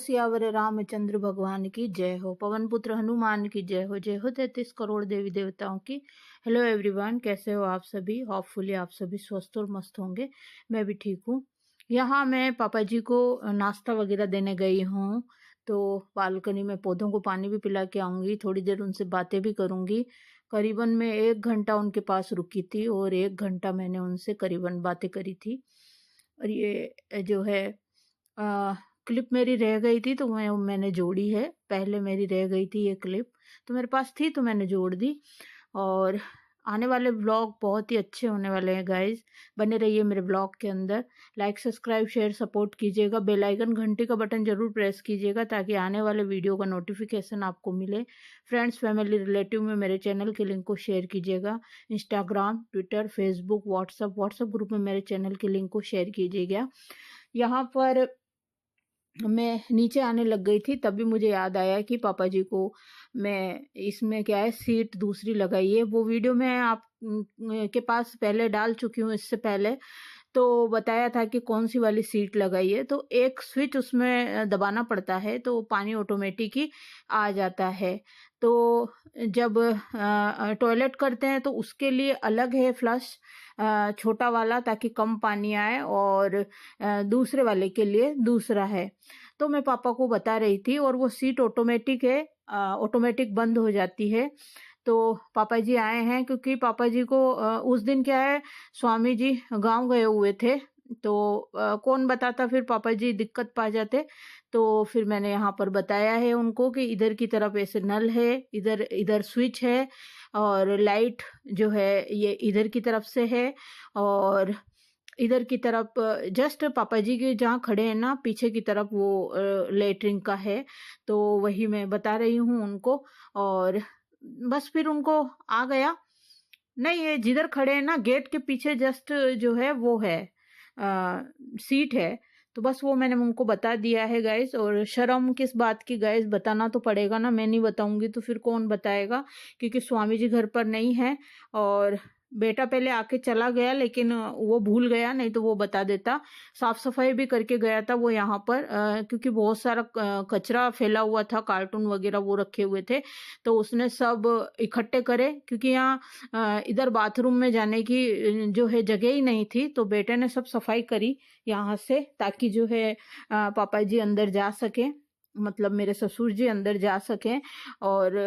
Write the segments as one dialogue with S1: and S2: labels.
S1: सियावर रामचंद्र भगवान की जय हो। पवन पुत्र हनुमान की जय हो। जय हो 33 करोड़ देवी देवताओं की। हेलो एवरीवन, कैसे हो आप सभी? होपफुली आप सभी स्वस्थ और मस्त होंगे। मैं भी ठीक हूँ। यहाँ मैं पापा जी को नाश्ता वगैरह देने गई हूँ, तो बालकनी में पौधों को पानी भी पिला के आऊँगी, थोड़ी देर उनसे बातें भी करूँगी। करीबन मैं 1 घंटा उनके पास रुकी थी और 1 घंटा मैंने उनसे करीबन बातें करी थी। और ये जो है क्लिप मेरी रह गई थी तो मैंने जोड़ी है। पहले मेरी रह गई थी ये क्लिप, तो मेरे पास थी तो मैंने जोड़ दी। और आने वाले ब्लॉग बहुत ही अच्छे होने वाले हैं गाइज। बने रहिए मेरे ब्लॉग के अंदर। लाइक सब्सक्राइब शेयर सपोर्ट कीजिएगा। बेल आइकन घंटी का बटन जरूर प्रेस कीजिएगा ताकि आने वाले वीडियो का नोटिफिकेशन आपको मिले। फ्रेंड्स फैमिली रिलेटिव में मेरे चैनल के लिंक को शेयर कीजिएगा। Instagram Twitter Facebook WhatsApp group में मेरे चैनल के लिंक को शेयर कीजिएगा। यहाँ पर मैं नीचे आने लग गई थी, तभी मुझे याद आया कि पापा जी को मैं इसमें क्या है सीट दूसरी लगाई है। वो वीडियो मैं आप के पास पहले डाल चुकी हूँ। इससे पहले तो बताया था कि कौन सी वाली सीट लगाई है। तो एक स्विच उसमें दबाना पड़ता है तो पानी ऑटोमेटिक ही आ जाता है। तो जब टॉयलेट करते हैं तो उसके लिए अलग है फ्लश छोटा वाला, ताकि कम पानी आए, और दूसरे वाले के लिए दूसरा है। तो मैं पापा को बता रही थी, और वो सीट ऑटोमेटिक है, ऑटोमेटिक बंद हो जाती है। तो पापा जी आए हैं क्योंकि पापा जी को उस दिन क्या है, स्वामी जी गांव गए हुए थे, तो कौन बताता, फिर पापा जी दिक्कत पा जाते। तो फिर मैंने यहाँ पर बताया है उनको कि इधर की तरफ ऐसे नल है, इधर इधर स्विच है, और लाइट जो है ये इधर की तरफ से है, और इधर की तरफ जस्ट पापा जी के जहाँ खड़े हैं ना पीछे की तरफ वो लेटरिन का है। तो वही मैं बता रही हूँ उनको, और बस फिर उनको आ गया। नहीं, ये जिधर खड़े हैं ना गेट के पीछे जस्ट जो है वो है सीट है। तो बस वो मैंने उनको बता दिया है गाइस। और शर्म किस बात की गाइस, बताना तो पड़ेगा ना। मैं नहीं बताऊंगी तो फिर कौन बताएगा, क्योंकि स्वामी जी घर पर नहीं है। और बेटा पहले आके चला गया, लेकिन वो भूल गया, नहीं तो वो बता देता। साफ सफाई भी करके गया था वो यहाँ पर, क्योंकि बहुत सारा कचरा फैला हुआ था, कार्टून वगैरह वो रखे हुए थे, तो उसने सब इकट्ठे करे। क्योंकि यहाँ इधर बाथरूम में जाने की जो है जगह ही नहीं थी, तो बेटे ने सब सफाई करी यहाँ से, ताकि जो है पापा जी अंदर जा सके, मतलब मेरे ससुर जी अंदर जा सके। और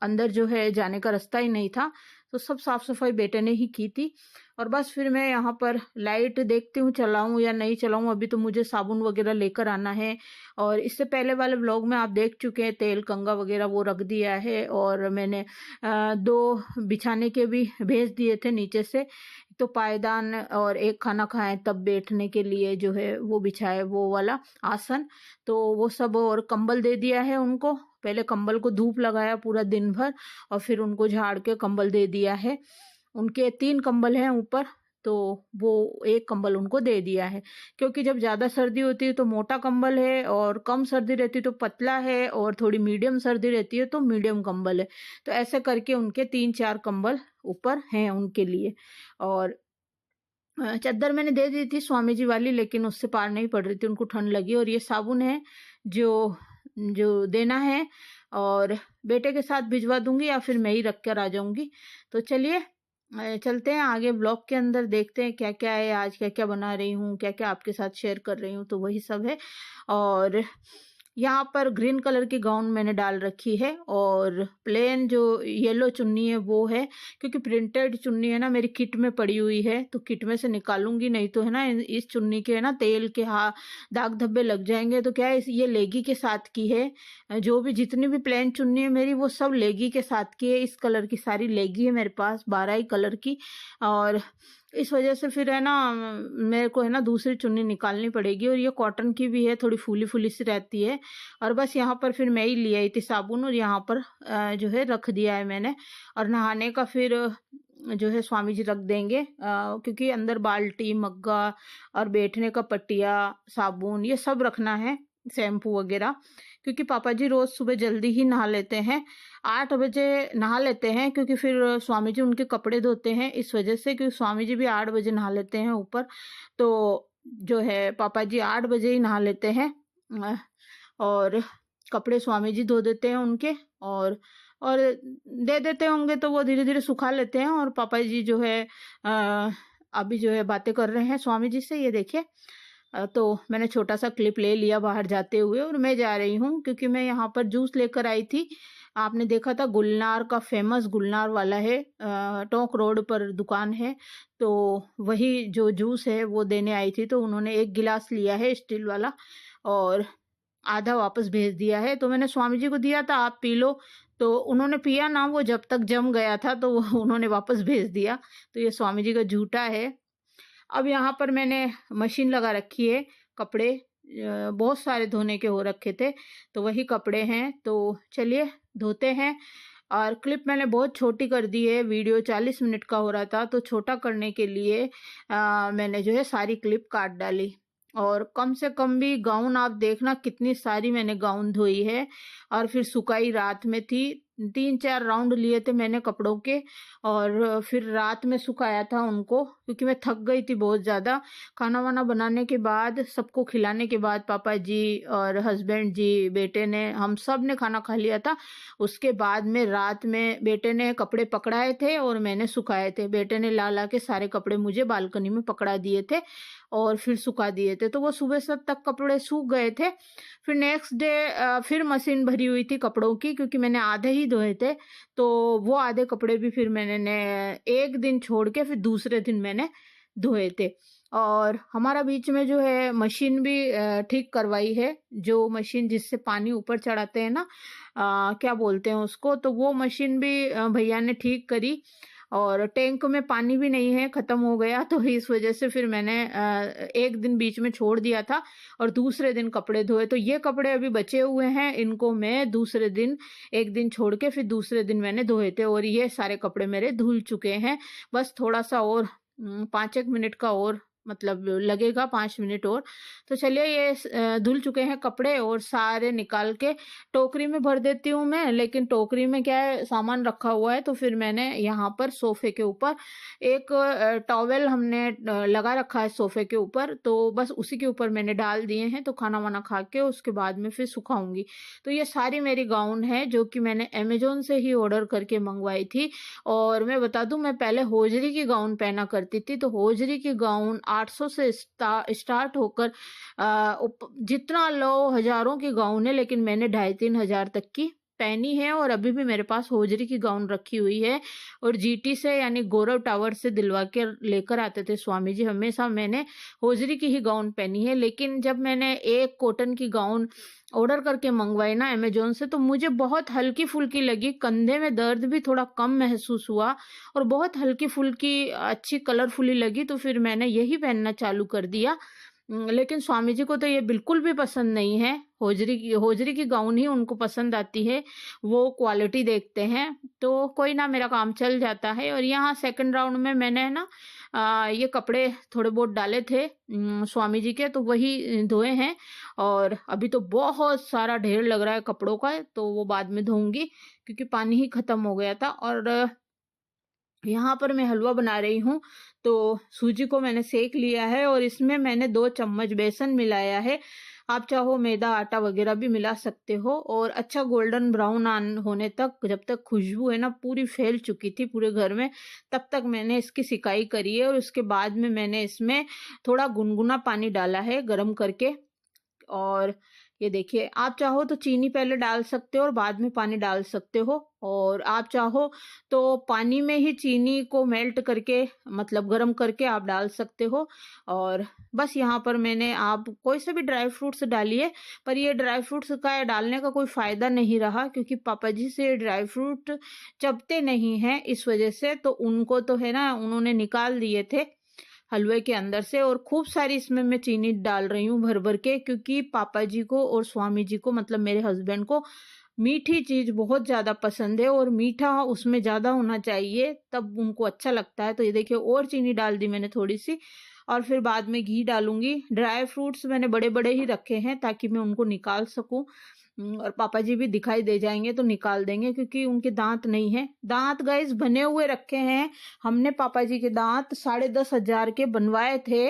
S1: अंदर जो है जाने का रास्ता ही नहीं था, तो सब साफ सफाई बेटे ने ही की थी। और बस फिर मैं यहाँ पर लाइट देखती हूँ चलाऊं या नहीं चलाऊं। अभी तो मुझे साबुन वगैरह लेकर आना है, और इससे पहले वाले व्लॉग में आप देख चुके हैं तेल कंगा वगैरह वो रख दिया है। और मैंने 2 बिछाने के भी भेज दिए थे नीचे से, तो पायदान और एक खाना खाएं तब बैठने के लिए जो है वो बिछाए, वो वाला आसन, तो वो सब। और कंबल दे दिया है उनको। पहले कंबल को धूप लगाया पूरा दिन भर, और फिर उनको झाड़ के कंबल दे दिया है। उनके 3 कंबल हैं ऊपर, तो वो 1 कंबल उनको दे दिया है। क्योंकि जब ज्यादा सर्दी होती है तो मोटा कंबल है, और कम सर्दी रहती है तो पतला है, और थोड़ी मीडियम सर्दी रहती है तो मीडियम कंबल है। तो ऐसे करके उनके 3-4 कंबल ऊपर हैं उनके लिए। और चादर मैंने दे दी थी स्वामी जी वाली, लेकिन उससे पार नहीं पड़ रही थी, उनको ठंड लगी। और ये साबुन है जो जो देना है, और बेटे के साथ भिजवा दूंगी या फिर मैं ही रख कर आ जाऊंगी। तो चलिए चलते हैं आगे ब्लॉग के अंदर, देखते हैं क्या क्या है, आज क्या क्या बना रही हूँ, क्या क्या आपके साथ शेयर कर रही हूँ, तो वही सब है। और यहाँ पर ग्रीन कलर की गाउन मैंने डाल रखी है, और प्लेन जो येलो चुन्नी है वो है, क्योंकि प्रिंटेड चुन्नी है ना मेरी किट में पड़ी हुई है, तो किट में से निकालूंगी, नहीं तो है ना इस चुन्नी के है ना तेल के दाग धब्बे लग जाएंगे। तो क्या है, ये लेगी के साथ की है। जो भी जितनी भी प्लेन चुन्नी है मेरी वो सब लेगी के साथ की है। इस कलर की सारी लेगी है मेरे पास, 12 ही कलर की। और इस वजह से फिर है ना मेरे को है ना दूसरी चुन्नी निकालनी पड़ेगी। और ये कॉटन की भी है, थोड़ी फूली फूली सी रहती है। और बस यहाँ पर फिर मैं ही ले आई थी साबुन, और यहाँ पर जो है रख दिया है मैंने। और नहाने का फिर जो है स्वामी जी रख देंगे, क्योंकि अंदर बाल्टी मग्गा और बैठने का पट्टिया साबुन ये सब रखना है, शैम्पू वगैरह। क्योंकि पापा जी रोज सुबह जल्दी ही नहा लेते हैं, 8 बजे नहा लेते हैं, क्योंकि फिर स्वामी जी उनके कपड़े धोते हैं, इस वजह से। क्योंकि स्वामी जी भी 8 बजे नहा लेते हैं ऊपर, तो जो है पापा जी 8 बजे ही नहा लेते हैं। और कपड़े स्वामी जी धो देते हैं उनके, और दे देते होंगे तो वो धीरे धीरे सुखा लेते हैं। और पापा जी जो है अभी जो है बातें कर रहे हैं स्वामी जी से, ये देखिए। तो मैंने छोटा सा क्लिप ले लिया बाहर जाते हुए, और मैं जा रही हूँ क्योंकि मैं यहाँ पर जूस लेकर आई थी। आपने देखा था गुलनार का, फेमस गुलनार वाला है, टोंक रोड पर दुकान है, तो वही जो जूस है वो देने आई थी। तो उन्होंने एक गिलास लिया है स्टील वाला और आधा वापस भेज दिया है। तो मैंने स्वामी जी को दिया था, आप पी लो, तो उन्होंने पिया ना, वो जब तक जम गया था तो उन्होंने वापस भेज दिया। तो ये स्वामी जी का झूठा है। अब यहाँ पर मैंने मशीन लगा रखी है, कपड़े बहुत सारे धोने के हो रखे थे, तो वही कपड़े हैं। तो चलिए धोते हैं। और क्लिप मैंने बहुत छोटी कर दी है, वीडियो 40 मिनट का हो रहा था, तो छोटा करने के लिए मैंने जो है सारी क्लिप काट डाली। और कम से कम भी गाउन आप देखना कितनी सारी मैंने गाउन धोई है, और फिर सुखाई रात में थी। 3-4 राउंड लिए थे मैंने कपड़ों के, और फिर रात में सुखाया था उनको, क्योंकि मैं थक गई थी बहुत ज़्यादा। खाना वाना बनाने के बाद, सबको खिलाने के बाद, पापा जी और हस्बैंड जी, बेटे ने, हम सब ने खाना खा लिया था। उसके बाद में रात में बेटे ने कपड़े पकड़ाए थे और मैंने सुखाए थे। बेटे ने ला ला के सारे कपड़े मुझे बालकनी में पकड़ा दिए थे और फिर सुखा दिए थे। तो वो सुबह सब तक कपड़े सूख गए थे। फिर नेक्स्ट डे फिर मशीन भरी हुई थी कपड़ों की, क्योंकि मैंने आधे ही धोए थे। तो वो आधे कपड़े भी फिर मैंने एक दिन छोड़ के फिर दूसरे दिन मैंने धोए थे। और हमारा बीच में जो है मशीन भी ठीक करवाई है, जो मशीन जिससे पानी ऊपर चढ़ाते हैं ना, क्या बोलते हैं उसको, तो वो मशीन भी भैया ने ठीक करी। और टैंक में पानी भी नहीं है, ख़त्म हो गया, तो इस वजह से फिर मैंने एक दिन बीच में छोड़ दिया था और दूसरे दिन कपड़े धोए। तो ये कपड़े अभी बचे हुए हैं, इनको मैं दूसरे दिन, एक दिन छोड़ के फिर दूसरे दिन मैंने धोए थे, और ये सारे कपड़े मेरे धुल चुके हैं। बस थोड़ा सा और 5-1 मिनट का और मतलब लगेगा, 5 मिनट और। तो चलिए ये धुल चुके हैं कपड़े, और सारे निकाल के टोकरी में भर देती हूँ मैं। लेकिन टोकरी में क्या है, सामान रखा हुआ है, तो फिर मैंने यहाँ पर सोफे के ऊपर एक टॉवेल हमने लगा रखा है सोफे के ऊपर, तो बस उसी के ऊपर मैंने डाल दिए हैं। तो खाना वाना खा के उसके बाद में फिर सुखाऊंगी। तो ये सारी मेरी गाउन है जो कि मैंने अमेजोन से ही ऑर्डर करके मंगवाई थी। और मैं बता दूं, मैं पहले होजरी की गाउन पहना करती थी, तो होजरी की गाउन 800 से स्टार्ट होकर जितना लो हजारों की गाउन है, लेकिन मैंने 2,500-3 हजार तक की पहनी है। और अभी भी मेरे पास होजरी की गाउन रखी हुई है। और जीटी से यानी गौरव टावर से दिलवा के लेकर आते थे स्वामी जी, हमेशा मैंने होजरी की ही गाउन पहनी है। लेकिन जब मैंने एक कॉटन की गाउन ऑर्डर करके मंगवाई ना अमेजोन से, तो मुझे बहुत हल्की फुल्की लगी, कंधे में दर्द भी थोड़ा कम महसूस हुआ, और बहुत हल्की फुल्की अच्छी कलरफुली लगी। तो फिर मैंने यही पहनना चालू कर दिया। लेकिन स्वामी जी को तो ये बिल्कुल भी पसंद नहीं है, होजरी की गाउन ही उनको पसंद आती है, वो क्वालिटी देखते हैं। तो कोई ना, मेरा काम चल जाता है। और यहाँ सेकंड राउंड में मैंने ना ये कपड़े थोड़े बहुत डाले थे स्वामी जी के, तो वही धोए हैं। और अभी तो बहुत सारा ढेर लग रहा है कपड़ों का, तो वो बाद में धोऊंगी क्योंकि पानी ही खत्म हो गया था। और यहाँ पर मैं हलवा बना रही हूँ, तो सूजी को मैंने सेक लिया है और इसमें मैंने 2 चम्मच बेसन मिलाया है। आप चाहो मैदा आटा वगैरह भी मिला सकते हो। और अच्छा गोल्डन ब्राउन होने तक, जब तक खुशबू है ना पूरी फैल चुकी थी पूरे घर में, तब तक मैंने इसकी सिकाई करी है। और उसके बाद में मैंने इसमें थोड़ा गुनगुना पानी डाला है गरम करके। और ये देखिए, आप चाहो तो चीनी पहले डाल सकते हो और बाद में पानी डाल सकते हो, और आप चाहो तो पानी में ही चीनी को मेल्ट करके, मतलब गरम करके आप डाल सकते हो। और बस यहाँ पर मैंने, आप कोई से भी ड्राई फ्रूट्स डालिए, पर ये ड्राई फ्रूट्स का डालने का कोई फायदा नहीं रहा, क्योंकि पापा जी से ड्राई फ्रूट चबते नहीं हैं, इस वजह से तो उनको तो है ना, उन्होंने निकाल दिए थे हलवे के अंदर से। और खूब सारी इसमें मैं चीनी डाल रही हूँ भर भर के, क्योंकि पापा जी को और स्वामी जी को, मतलब मेरे हस्बैंड को, मीठी चीज बहुत ज्यादा पसंद है, और मीठा उसमें ज्यादा होना चाहिए, तब उनको अच्छा लगता है। तो ये देखिए, और चीनी डाल दी मैंने थोड़ी सी, और फिर बाद में घी डालूंगी। ड्राई फ्रूट्स मैंने बड़े बड़े ही रखे हैं ताकि मैं उनको निकाल सकूं। और पापा जी भी दिखाई दे जाएंगे तो निकाल देंगे, क्योंकि उनके दांत नहीं है। दांत गाइस बने हुए रखे हैं हमने, पापा जी के दांत 10,500 के बनवाए थे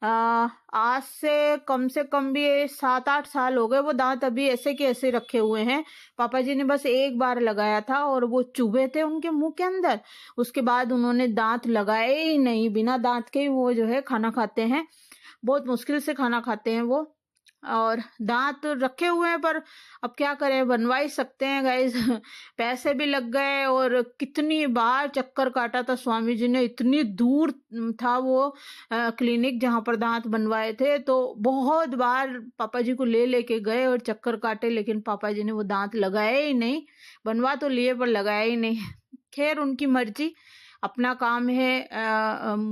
S1: आज से कम भी 7-8 साल हो गए, वो दांत अभी ऐसे के ऐसे रखे हुए हैं। पापा जी ने बस एक बार लगाया था और वो चुभे थे उनके मुंह के अंदर। उसके बाद उन्होंने दांत लगाए ही नहीं, बिना दांत के ही वो जो है खाना खाते हैं। बहुत मुश्किल से खाना खाते हैं वो, और दांत रखे हुए हैं, पर अब क्या करें, बनवा ही सकते हैं गाइस। पैसे भी लग गए, और कितनी बार चक्कर काटा था स्वामी जी ने, इतनी दूर था वो क्लिनिक जहां पर दांत बनवाए थे। तो बहुत बार पापा जी को ले लेके गए और चक्कर काटे, लेकिन पापा जी ने वो दांत लगाए ही नहीं। बनवा तो लिए पर लगाया ही नहीं। खैर, उनकी मर्जी, अपना काम है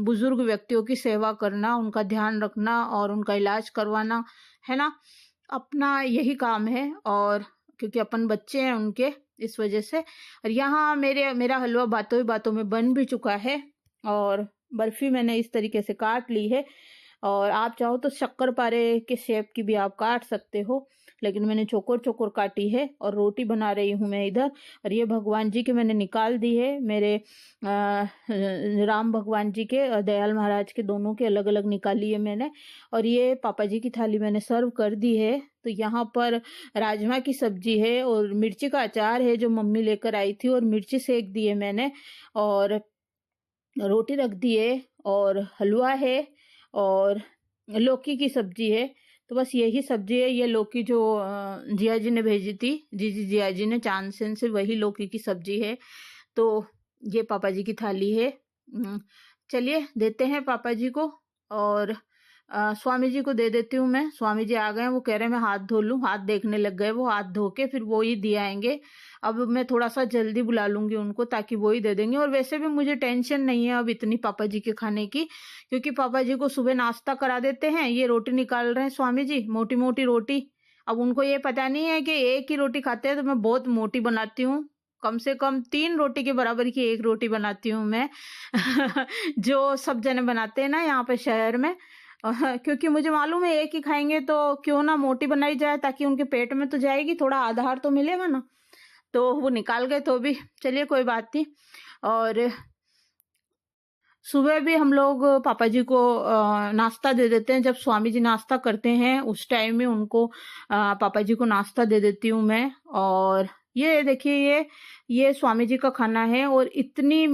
S1: बुजुर्ग व्यक्तियों की सेवा करना, उनका ध्यान रखना और उनका इलाज करवाना, है ना। अपना यही काम है, और क्योंकि अपन बच्चे हैं उनके, इस वजह से। और यहाँ मेरा हलवा बातों ही बातों में बन भी चुका है, और बर्फी मैंने इस तरीके से काट ली है। और आप चाहो तो शक्करपारे के शेप की भी आप काट सकते हो, लेकिन मैंने चौकोर चौकोर काटी है। और रोटी बना रही हूँ मैं इधर। और ये भगवान जी के मैंने निकाल दी है, मेरे राम भगवान जी के और दयाल महाराज के, दोनों के अलग अलग निकाली है मैंने। और ये पापा जी की थाली मैंने सर्व कर दी है। तो यहाँ पर राजमा की सब्जी है, और मिर्ची का अचार है जो मम्मी लेकर आई थी, और मिर्ची सेक दी है मैंने, और रोटी रख दी है, और हलवा है, और लौकी की सब्जी है। तो बस यही सब्जी है। ये लौकी जो जिया जी ने भेजी थी, जिया जी ने चांदसेन से, वही लौकी की सब्जी है। तो ये पापा जी की थाली है। चलिए देते हैं पापा जी को, और स्वामी जी को दे देती हूँ मैं। स्वामी जी आ गए हैं, वो कह रहे हैं मैं हाथ धो लूँ, हाथ देखने लग गए वो, हाथ धो के फिर वो ही दिए आएंगे। अब मैं थोड़ा सा जल्दी बुला लूंगी उनको, ताकि वो ही दे देंगे। और वैसे भी मुझे टेंशन नहीं है अब इतनी पापा जी के खाने की, क्योंकि पापा जी को सुबह नाश्ता करा देते हैं। ये रोटी निकाल रहे हैं स्वामी जी, मोटी मोटी रोटी। अब उनको ये पता नहीं है कि एक ही रोटी खाते हैं तो मैं बहुत मोटी बनाती हूँ, कम से कम 3 रोटी के बराबर की एक रोटी बनाती हूँ मैं। जो सब जने बनाते हैं ना यहाँ पे शहर में। क्योंकि मुझे मालूम है एक ही खाएंगे तो क्यों ना मोटी बनाई जाए, ताकि उनके पेट में तो जाएगी, थोड़ा आधार तो मिलेगा ना। तो वो निकाल गए तो भी चलिए कोई बात नहीं। और सुबह भी हम लोग पापा जी को नाश्ता दे देते हैं। जब स्वामी जी नाश्ता करते हैं उस टाइम में उनको पापा जी को नाश्ता दे देती हूँ मैं। और ये देखिए, ये स्वामी जी का खाना है, और इतनी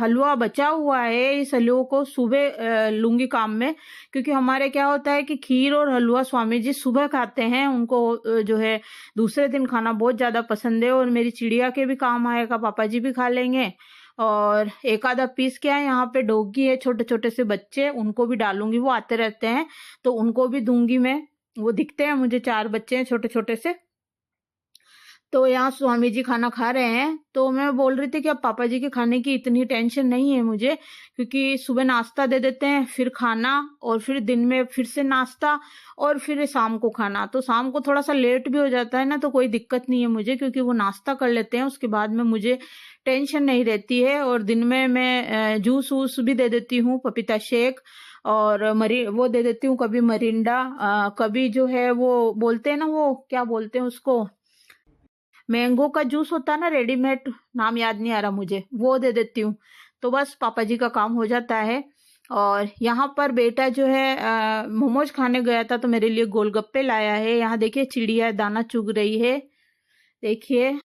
S1: हलवा बचा हुआ है। इस हलवे को सुबह लूंगी काम में, क्योंकि हमारे क्या होता है कि खीर और हलवा स्वामी जी सुबह खाते हैं। उनको जो है दूसरे दिन खाना बहुत ज्यादा पसंद है, और मेरी चिड़िया के भी काम आएगा, पापा जी भी खा लेंगे। और एक आधा पीस क्या है, यहाँ पे डॉगी है, छोटे छोटे से बच्चे, उनको भी डालूंगी, वो आते रहते हैं तो उनको भी दूंगी मैं। वो दिखते हैं मुझे, 4 बच्चे हैं छोटे छोटे से। तो यहाँ स्वामी जी खाना खा रहे हैं, तो मैं बोल रही थी कि अब पापा जी के खाने की इतनी टेंशन नहीं है मुझे, क्योंकि सुबह नाश्ता दे देते हैं, फिर खाना, और फिर दिन में फिर से नाश्ता, और फिर शाम को खाना। तो शाम को थोड़ा सा लेट भी हो जाता है ना, तो कोई दिक्कत नहीं है मुझे, क्योंकि वो नाश्ता कर लेते हैं, उसके बाद में मुझे टेंशन नहीं रहती है। और दिन में मैं जूस वूस भी दे देती हूँ, पपीता शेक, और वो दे देती हूँ, कभी मरिंडा, कभी जो है वो बोलते हैं ना, वो क्या बोलते हैं उसको, मैंगो का जूस होता है ना रेडीमेड, नाम याद नहीं आ रहा मुझे, वो दे देती हूँ। तो बस पापा जी का काम हो जाता है। और यहाँ पर बेटा जो है मोमोज खाने गया था, तो मेरे लिए गोलगप्पे लाया है। यहाँ देखिए चिड़िया दाना चुग रही है, देखिए।